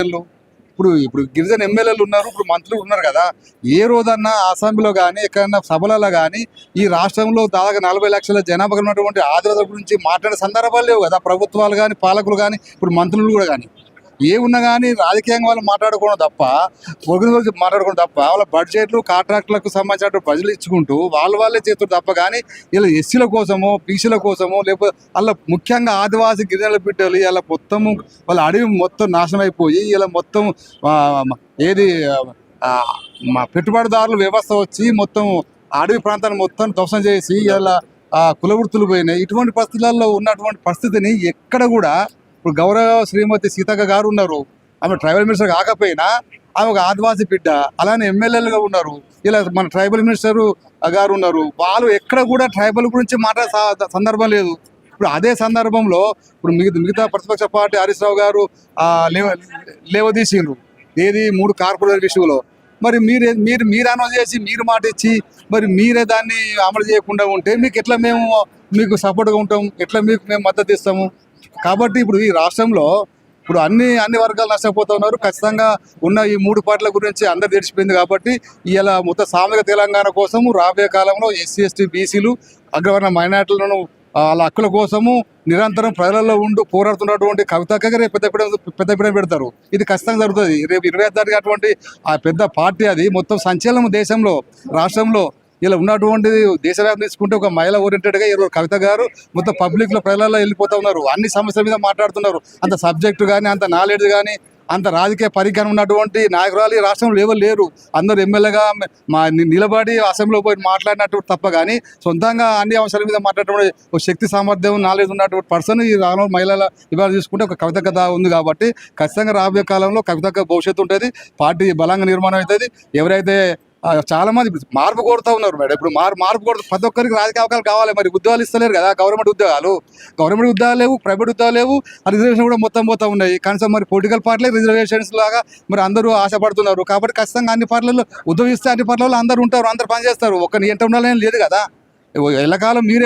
ఇప్పుడు ఇప్పుడు గిరిజన ఎమ్మెల్యేలు ఉన్నారు, ఇప్పుడు మంత్రులు ఉన్నారు కదా. ఏ రోజన్నా అసెంబ్లీలో కానీ ఎక్కడన్నా సభలలో కానీ ఈ రాష్ట్రంలో దాదాపు 40 లక్షల జనాభా ఉన్నటువంటి ఆదివాసుల గురించి మాట్లాడే సందర్భాలు లేవు కదా. ప్రభుత్వాలు కానీ పాలకులు కానీ ఇప్పుడు మంత్రులు కూడా కానీ ఏ ఉన్నా కానీ రాజకీయంగా వాళ్ళు మాట్లాడుకోవడం తప్ప, పొరుగుల గురించి మాట్లాడుకోవడం తప్ప, వాళ్ళ బడ్జెట్లు కాంట్రాక్టులకు సంబంధించిన ప్రజలు ఇచ్చుకుంటూ వాళ్ళే చేస్తారు తప్ప. కానీ ఇలా ఎస్సీల కోసమో బీసీల కోసమో లేకపోతే వాళ్ళ ముఖ్యంగా ఆదివాసీ గిరిజనుల బిడ్డలు ఇలా మొత్తము వాళ్ళ అడవి మొత్తం నాశనం అయిపోయి ఇలా మొత్తం ఏది మా పెట్టుబడిదారుల వ్యవస్థ వచ్చి మొత్తం అడవి ప్రాంతాన్ని మొత్తం ధ్వంసం చేసి ఇలా కుల వృత్తులు పోయినాయి. ఇటువంటి పరిస్థితులలో ఉన్నటువంటి పరిస్థితిని ఎక్కడ కూడా ఇప్పుడు గౌరవ శ్రీమతి సీతక్క గారు ఉన్నారు, ఆమె ట్రైబల్ మినిస్టర్ కాకపోయినా ఆమె ఒక ఆదివాసీ బిడ్డ. అలానే ఎమ్మెల్యేలుగా ఉన్నారు, ఇలా మన ట్రైబల్ మినిస్టర్ గారు ఉన్నారు. వాళ్ళు ఎక్కడ కూడా ట్రైబల్ గురించి మాట్లాడే సందర్భం లేదు. ఇప్పుడు అదే సందర్భంలో ఇప్పుడు మిగతా ప్రతిపక్ష పార్టీ హరీష్ రావు గారు లేవదీసిండ్రు ఏది 3 కార్పొరేట్ విషయంలో. మరి మీరు అనౌన్స్ చేసి మీరు మాట ఇచ్చి మరి మీరే దాన్ని అమలు చేయకుండా ఉంటే మీకు ఎట్లా మేము మీకు సపోర్ట్గా ఉంటాం, ఎట్లా మీకు మేము మద్దతు ఇస్తాము? కాబట్టి ఇప్పుడు ఈ రాష్ట్రంలో ఇప్పుడు అన్ని వర్గాలు నష్టపోతూ ఉన్నారు. ఖచ్చితంగా ఉన్న ఈ 3 పార్టీల గురించి అందరు తెలిసిపోయింది. కాబట్టి ఇలా మొత్తం సామాజిక తెలంగాణ కోసము రాబోయే కాలంలో ఎస్సీ ఎస్టీ బీసీలు అగ్రవర్ణ మైనార్టీలను వాళ్ళ హక్కుల కోసము నిరంతరం ప్రజలలో ఉంటూ పోరాడుతున్నటువంటి కవితక్క రేపు పెద్దపీడ పెడతారు. ఇది ఖచ్చితంగా జరుగుతుంది. రేపు 26 తారీఖు అటువంటి ఆ పెద్ద పార్టీ అది మొత్తం సంచలనం దేశంలో రాష్ట్రంలో. ఇలా ఉన్నటువంటి దేశవ్యాప్తం తీసుకుంటే ఒక మహిళ ఓరియంటెడ్గా ఈరోజు కవిత గారు మొత్తం పబ్లిక్లో ప్రజలలో వెళ్ళిపోతూ ఉన్నారు. అన్ని సమస్యల మీద మాట్లాడుతున్నారు. అంత సబ్జెక్టు కానీ అంత నాలెడ్జ్ కానీ అంత రాజకీయ పరిజ్ఞానం ఉన్నటువంటి నాయకురాలు ఈ రాష్ట్రంలో ఎవరు లేరు. అందరూ ఎమ్మెల్యేగా నిలబడి అసెంబ్లీలో పోయి మాట్లాడినట్టు తప్ప కానీ సొంతంగా అన్ని అంశాల మీద మాట్లాడేటువంటి శక్తి సామర్థ్యం నాలెడ్జ్ ఉన్నటువంటి పర్సన్ ఈ రాను మహిళల ఇవాళ చూసుకుంటే ఒక కవిత కథ ఉంది. కాబట్టి ఖచ్చితంగా రాబోయే కాలంలో కవితకు భవిష్యత్తు ఉంటుంది, పార్టీ బలంగా నిర్మాణం అవుతుంది. ఎవరైతే చాలా మంది మార్పు కోరుతూ ఉన్నారు మేడం. ఇప్పుడు మార్పు కోరుతూ ప్రతి ఒక్కరికి రాజకీయ అవకాశాలు కావాలి. మరి ఉద్యోగాలు ఇస్తలేరు కదా, గవర్నమెంట్ ఉద్యోగాలు లేవు, ప్రైవేట్ ఉద్యోగాలు లేవు. రిజర్వేషన్ కూడా మొత్తం పోతూ ఉన్నాయి. కనీసం మరి పొలిటికల్ పార్టీలే రిజర్వేషన్స్ లాగా మరి అందరూ ఆశపడుతున్నారు. కాబట్టి ఖచ్చితంగా అన్ని పార్టీలలో ఉద్యోగిస్తే అన్ని పార్టీలలో అందరూ ఉంటారు, అందరూ పనిచేస్తారు. ఒక నియంత్రణ లేదు కదా. ఎల్లకాలం మీరే